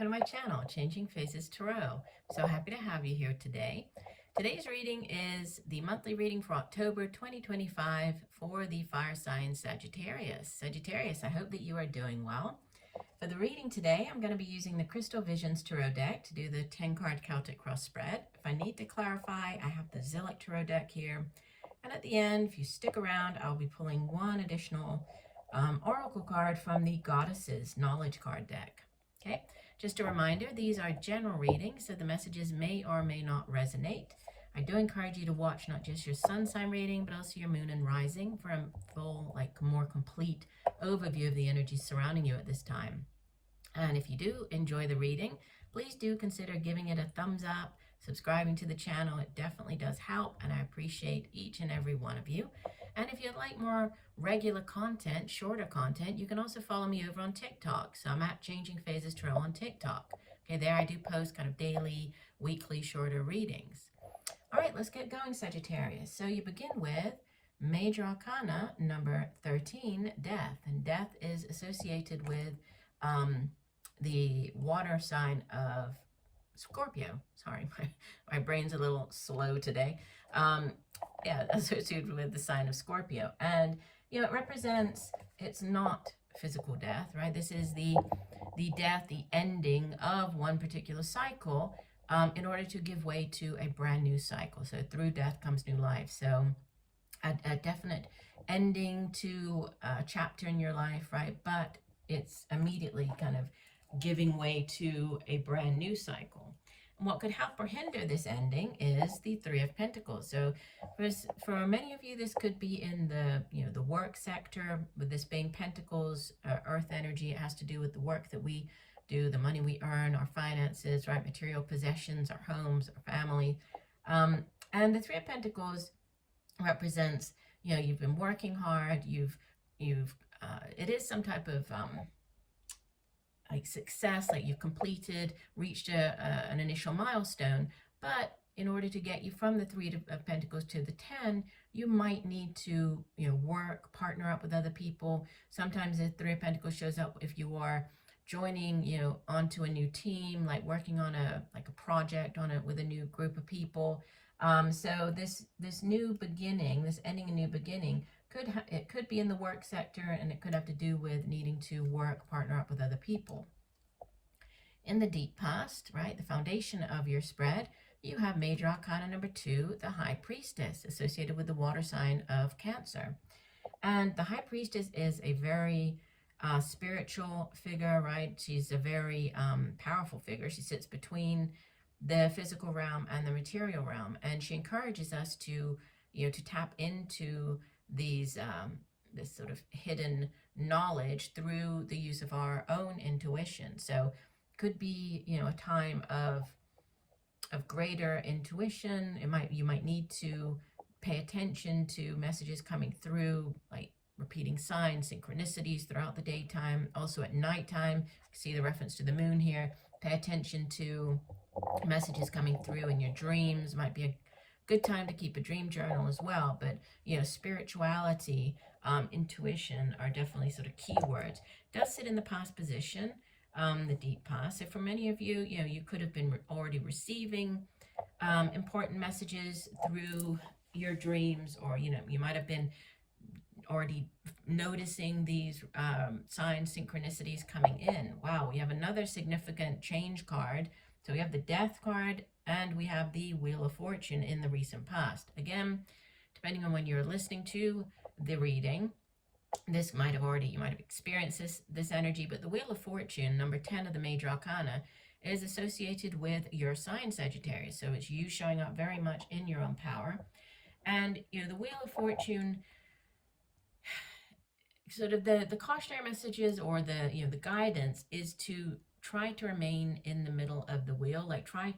to my channel, Changing Phases Tarot. So happy to have you here today. Today's reading is the monthly reading for October 2025 for the fire sign Sagittarius. Sagittarius, I hope that you are doing well. For the reading today, I'm going to be using the Crystal Visions Tarot deck to do the 10-card Celtic cross spread. If I need to clarify, I have the Zillich Tarot deck here. And at the end, if you stick around, I'll be pulling one additional oracle card from the Goddesses Knowledge card deck. Okay, just a reminder, these are general readings, so the messages may or may not resonate. I do encourage you to watch not just your sun sign reading, but also your moon and rising for a full, more complete overview of the energies surrounding you at this time. And if you do enjoy the reading, please do consider giving it a thumbs up, subscribing to the channel. It definitely does help, and I appreciate each and every one of you. And if you'd like more regular content, shorter content, you can also follow me over on TikTok. So I'm at Changing Phases Tarot on TikTok. Okay, there I do post kind of daily, weekly, shorter readings. All right, let's get going, Sagittarius. So you begin with Major Arcana number 13, Death. And death is associated with the water sign of Scorpio. Sorry, my brain's a little slow today. Yeah, associated with the sign of Scorpio. And, you know, it represents, it's not physical death, right? This is the death, the ending of one particular cycle in order to give way to a brand new cycle. So through death comes new life. So a definite ending to a chapter in your life, right? But it's immediately kind of giving way to a brand new cycle. And what could help or hinder this ending is the Three of Pentacles. So for many of you, this could be in the, the work sector, with this being Pentacles, earth energy. It has to do with the work that we do, the money we earn, our finances, right? Material possessions, our homes, our family. And the Three of Pentacles represents, you've been working hard, it is some type of success, like you've completed, reached an initial milestone, but in order to get you from the Three of Pentacles to the 10, you might need to, work, partner up with other people. Sometimes the Three of Pentacles shows up if you are joining, onto a new team, like working on a project with a new group of people. So this new beginning, this ending a new beginning, it could be in the work sector, and it could have to do with needing to work, partner up with other people. In the deep past, right, the foundation of your spread, you have Major Arcana number 2, the High Priestess, associated with the water sign of Cancer. And the High Priestess is a very spiritual figure, right? She's a very powerful figure. She sits between the physical realm and the material realm, and she encourages us to, to tap into these this sort of hidden knowledge through the use of our own intuition. So could be, a time of greater intuition. You might need to pay attention to messages coming through, like repeating signs, synchronicities throughout the daytime. Also at nighttime, see the reference to the moon here. Pay attention to messages coming through in your dreams. Might be a good time to keep a dream journal as well. But, spirituality, intuition are definitely sort of keywords. It does sit in the past position, the deep past. So for many of you, you could have been already receiving important messages through your dreams, or, you might have been already noticing these signs, synchronicities coming in. Wow, we have another significant change card. So we have the Death card, and we have the Wheel of Fortune in the recent past. Again, depending on when you're listening to the reading, you might have experienced this energy, but the Wheel of Fortune, number 10 of the Major Arcana, is associated with your sign, Sagittarius. So it's you showing up very much in your own power. And, the Wheel of Fortune, sort of the cautionary messages, or the guidance is to try to remain in the middle of the wheel, like try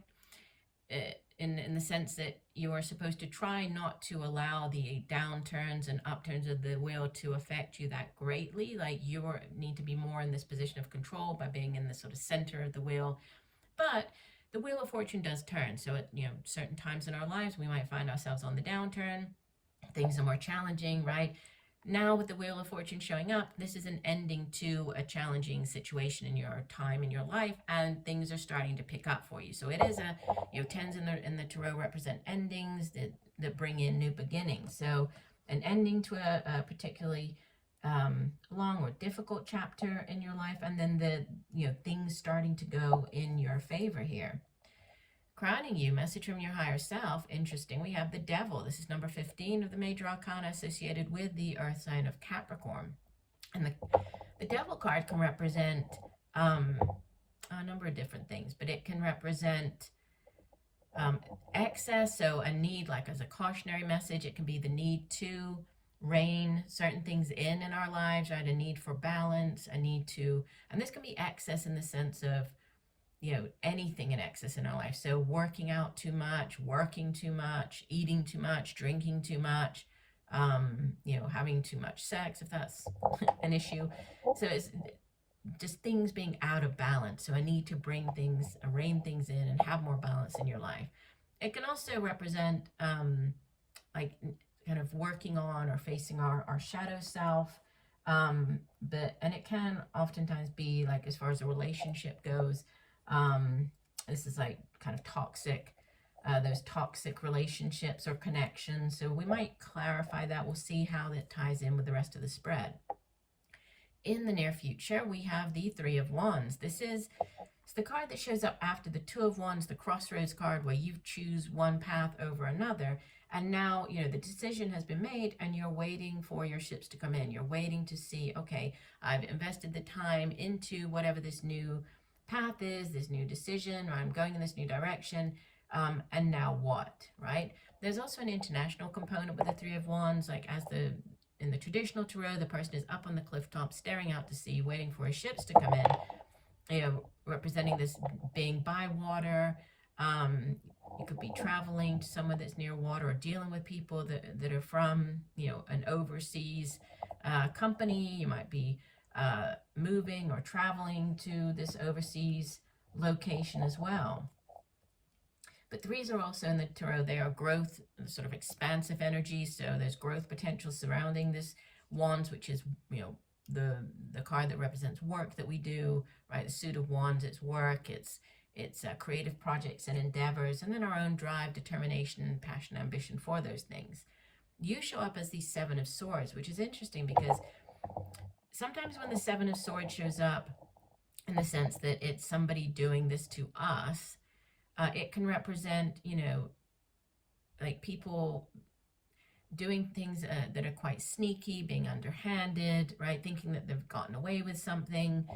in the sense that you are supposed to try not to allow the downturns and upturns of the wheel to affect you that greatly. Like you need to be more in this position of control by being in the sort of center of the wheel. But the Wheel of Fortune does turn. So at certain times in our lives, we might find ourselves on the downturn. Things are more challenging, right? Now with the Wheel of Fortune showing up, this is an ending to a challenging situation in your time in your life, and things are starting to pick up for you. So it is a, tens in the tarot represent endings that bring in new beginnings. So an ending to a particularly long or difficult chapter in your life, and then the things starting to go in your favor here. Crowning you, message from your higher self. Interesting. We have the Devil. This is number 15 of the major arcana associated with the earth sign of Capricorn. And the Devil card can represent a number of different things, but it can represent excess, so a need, like as a cautionary message. It can be the need to rein certain things in our lives, right? A need for balance, a need to, and this can be excess in the sense of anything in excess in our life. So working out too much, working too much, eating too much, drinking too much, having too much sex, if that's an issue. So it's just things being out of balance. So I need to rein things in and have more balance in your life. It can also represent like kind of working on or facing our shadow self. And it can oftentimes be like, as far as a relationship goes, this is like kind of toxic, those toxic relationships or connections. So we might clarify that. We'll see how that ties in with the rest of the spread. In the near future, we have the Three of Wands. It's the card that shows up after the Two of Wands, the crossroads card, where you choose one path over another. And now, the decision has been made and you're waiting for your ships to come in. You're waiting to see, okay, I've invested the time into whatever this new path is, this new decision, or I'm going in this new direction, and now what, right? There's also an international component with the Three of Wands, like in the traditional tarot, the person is up on the cliff top, staring out to sea, waiting for his ships to come in, representing this being by water. You could be traveling to somewhere that's near water, or dealing with people that are from, an overseas company. You might be moving or traveling to this overseas location as well. But threes are also in the tarot. They are growth, sort of expansive energy. So there's growth potential surrounding this wands, which is, the card that represents work that we do, right? The suit of wands, it's work, it's creative projects and endeavors, and then our own drive, determination, passion, ambition for those things. You show up as the Seven of Swords, which is interesting because sometimes when the Seven of Swords shows up in the sense that it's somebody doing this to us, it can represent, like people doing things that are quite sneaky, being underhanded, right? Thinking that they've gotten away with something.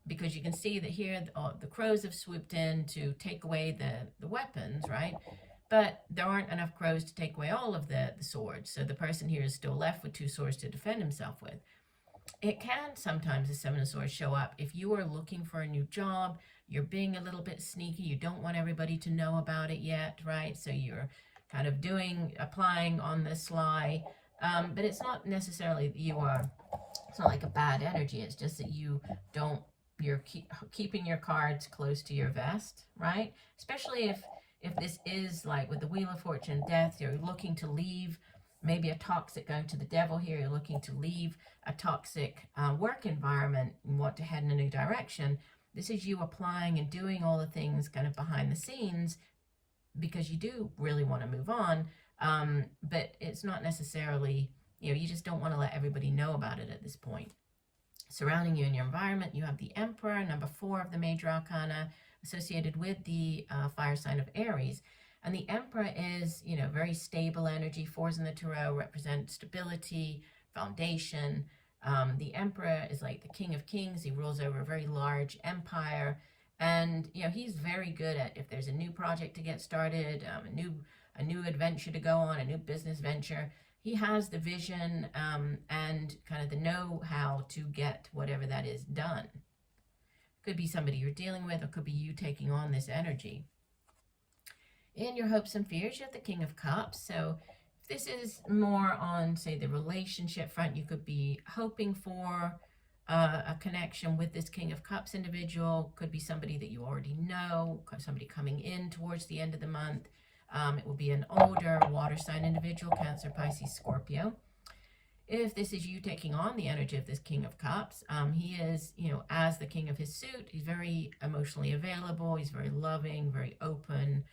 Because you can see that here the crows have swooped in to take away the weapons, right? But there aren't enough crows to take away all of the swords. So the person here is still left with two swords to defend himself with. It can sometimes, the Seven of Swords, show up if you are looking for a new job, you're being a little bit sneaky, you don't want everybody to know about it yet, right? So you're kind of applying on the sly, but it's not necessarily that it's not like a bad energy, it's just that you're keeping your cards close to your vest, right? Especially if this is like with the Wheel of Fortune, Death, you're looking to leave maybe a toxic, going to the Devil here, you're looking to leave a toxic work environment and want to head in a new direction. This is you applying and doing all the things kind of behind the scenes because you do really want to move on, but it's not necessarily, you just don't want to let everybody know about it at this point. Surrounding you in your environment, you have the Emperor, number 4 of the major arcana, associated with the fire sign of Aries. And the Emperor is, very stable energy. Fours in the tarot represent stability, foundation. The Emperor is like the King of Kings. He rules over a very large empire. And, he's very good at, if there's a new project to get started, a new adventure to go on, a new business venture, he has the vision and kind of the know-how to get whatever that is done. Could be somebody you're dealing with, or could be you taking on this energy. In your hopes and fears, you have the King of Cups. So if this is more on, say, the relationship front, you could be hoping for a connection with this King of Cups individual. Could be somebody that you already know, somebody coming in towards the end of the month. It will be an older water sign individual, Cancer, Pisces, Scorpio. If this is you taking on the energy of this King of Cups, he is, as the king of his suit, he's very emotionally available, he's very loving, very open.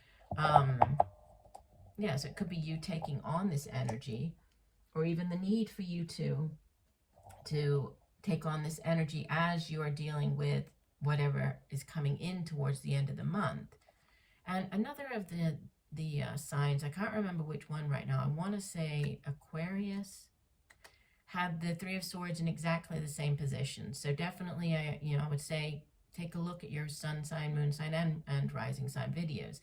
Yeah, so it could be you taking on this energy, or even the need for you to take on this energy as you are dealing with whatever is coming in towards the end of the month. And another of the signs, I can't remember which one right now, I want to say Aquarius, had the Three of Swords in exactly the same position. So definitely, I would say take a look at your sun sign, moon sign, and rising sign videos.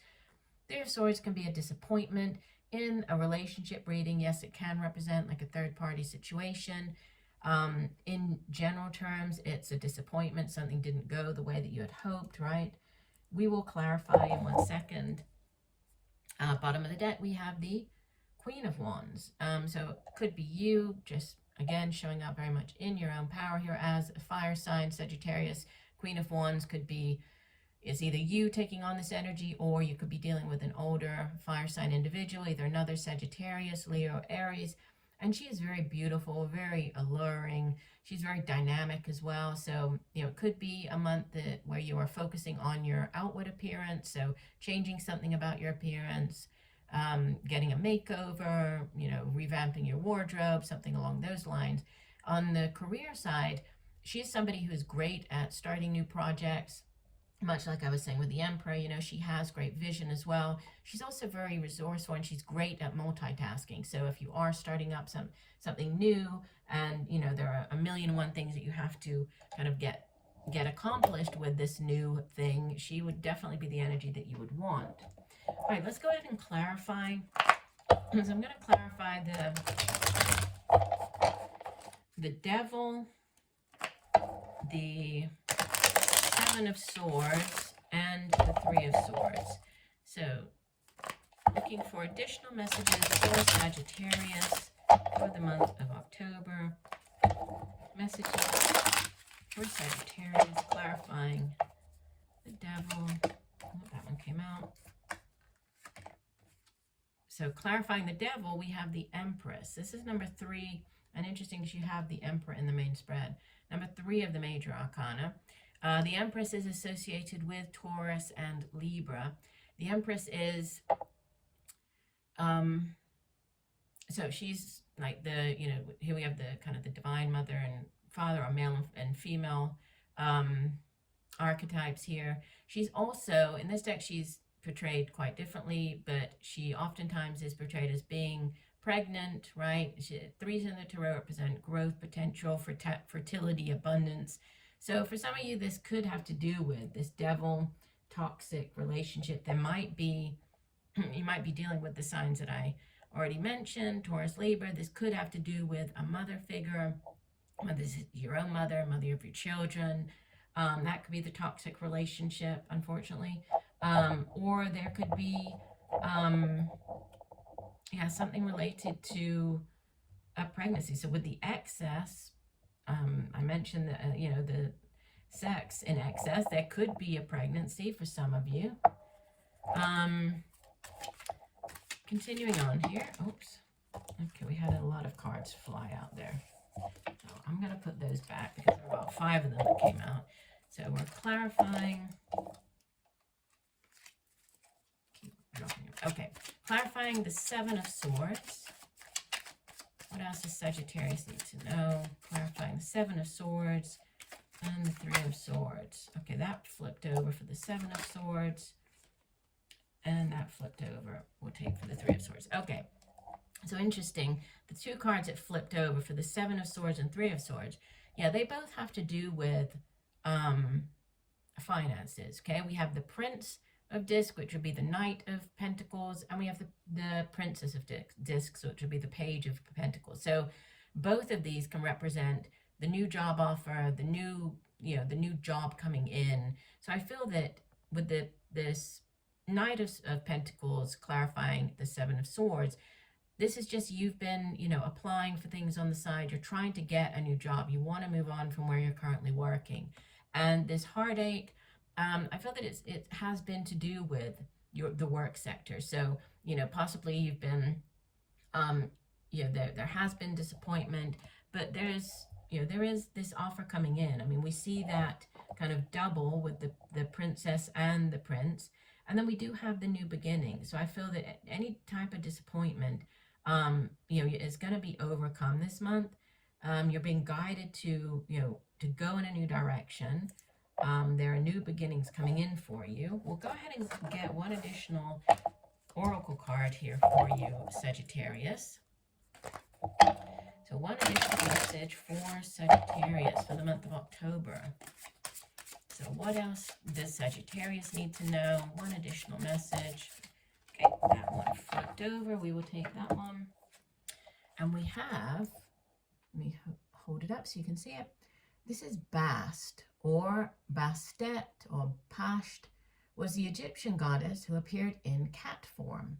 Three of Swords can be a disappointment in a relationship reading. Yes, it can represent like a third-party situation. In general terms, it's a disappointment. Something didn't go the way that you had hoped, right? We will clarify in 1 second. Bottom of the deck, we have the Queen of Wands. So it could be you just, again, showing up very much in your own power here as a fire sign, Sagittarius. Queen of Wands could be, it's either you taking on this energy, or you could be dealing with an older fire sign individual, either another Sagittarius, Leo, Aries. And she is very beautiful, very alluring. She's very dynamic as well. So, it could be a month where you are focusing on your outward appearance. So changing something about your appearance, getting a makeover, revamping your wardrobe, something along those lines. On the career side, she is somebody who is great at starting new projects. Much like I was saying with the Emperor, she has great vision as well. She's also very resourceful, and she's great at multitasking. So if you are starting up something new, and there are a million and one things that you have to kind of get accomplished with this new thing, she would definitely be the energy that you would want. All right, let's go ahead and clarify. So I'm going to clarify the Devil, the Seven of Swords, and the Three of Swords. So, looking for additional messages for Sagittarius for the month of October. Messages for Sagittarius, clarifying the Devil. Oh, that one came out. So, clarifying the Devil, we have the Empress. This is number 3, and interesting because you have the Emperor in the main spread. Number 3 of the major arcana. The Empress is associated with Taurus and Libra. The Empress is, so she's like the, here we have the kind of the divine mother and father, or male and female archetypes here. She's also, in this deck, she's portrayed quite differently, but she oftentimes is portrayed as being pregnant, right? Threes in the tarot represent growth potential, fertility, abundance. So for some of you, this could have to do with this devil toxic relationship. There might be, you might be dealing with the signs that I already mentioned, Taurus, Libra. This could have to do with a mother figure, whether this is your own mother, mother of your children. That could be the toxic relationship, unfortunately. Or there could be, something related to a pregnancy. So with the excess, I mentioned that, the sex in excess, there could be a pregnancy for some of you. Continuing on here. Oops. Okay, we had a lot of cards fly out there. So I'm going to put those back because there were about 5 of them that came out. So we're clarifying. Keep dropping it. Okay, clarifying the Seven of Swords. What else does Sagittarius need to know? Clarifying the Seven of Swords and the Three of Swords. Okay, that flipped over for the Seven of Swords. And that flipped over. We'll take for the Three of Swords. Okay, so interesting. The 2 cards that flipped over for the Seven of Swords and Three of Swords, yeah, they both have to do with finances, okay? We have the Prince of Discs, which would be the Knight of Pentacles, and we have the Princess of Discs, which would be the Page of Pentacles. So both of these can represent the new job offer, the new job coming in. So I feel that with this Knight of Pentacles clarifying the Seven of Swords, this is just you've been, applying for things on the side. You're trying to get a new job. You want to move on from where you're currently working. And this heartache, I feel that it has been to do with the work sector. So, possibly you've been there has been disappointment, but there is this offer coming in. I mean, we see that kind of double with the princess and the prince, and then we do have the new beginning. So I feel that any type of disappointment, is going to be overcome this month. You're being guided to go in a new direction. There are new beginnings coming in for you. We'll go ahead and get one additional oracle card here for you, Sagittarius. So one additional message for Sagittarius for the month of October. So what else does Sagittarius need to know? One additional message. Okay, that one flipped over. We will take that one. And we have, let me hold it up so you can see it. This is Bast, or Bastet, or Pasht, was the Egyptian goddess who appeared in cat form.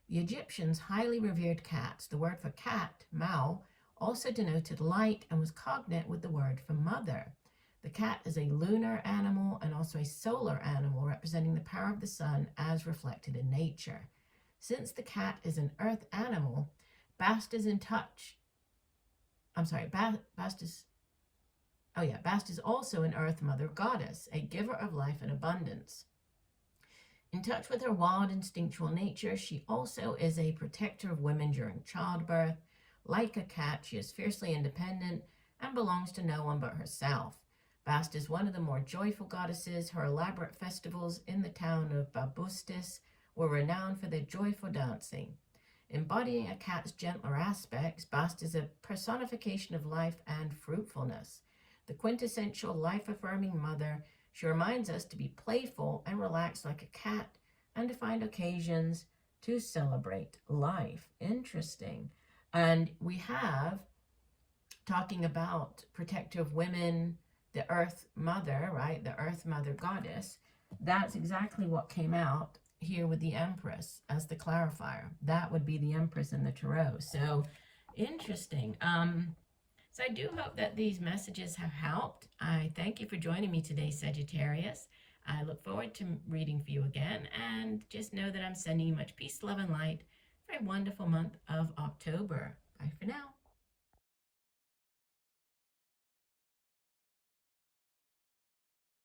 The Egyptians highly revered cats. The word for cat, Mao, also denoted light and was cognate with the word for mother. The cat is a lunar animal and also a solar animal, representing the power of the sun as reflected in nature. Since the cat is an earth animal, Bast is Bast is also an earth mother goddess, a giver of life and abundance. In touch with her wild, instinctual nature, she also is a protector of women during childbirth. Like a cat, she is fiercely independent and belongs to no one but herself. Bast is one of the more joyful goddesses. Her elaborate festivals in the town of Babustis were renowned for their joyful dancing. Embodying a cat's gentler aspects, Bast is a personification of life and fruitfulness. The quintessential life-affirming mother, she reminds us to be playful and relaxed like a cat and to find occasions to celebrate life. Interesting. And we have, talking about protector of women, the earth mother, right? The earth mother goddess. That's exactly what came out here with the Empress as the clarifier. That would be the Empress in the Tarot. So interesting. So I do hope that these messages have helped. I thank you for joining me today, Sagittarius. I look forward to reading for you again, and just know that I'm sending you much peace, love, and light for a wonderful month of October. Bye for now.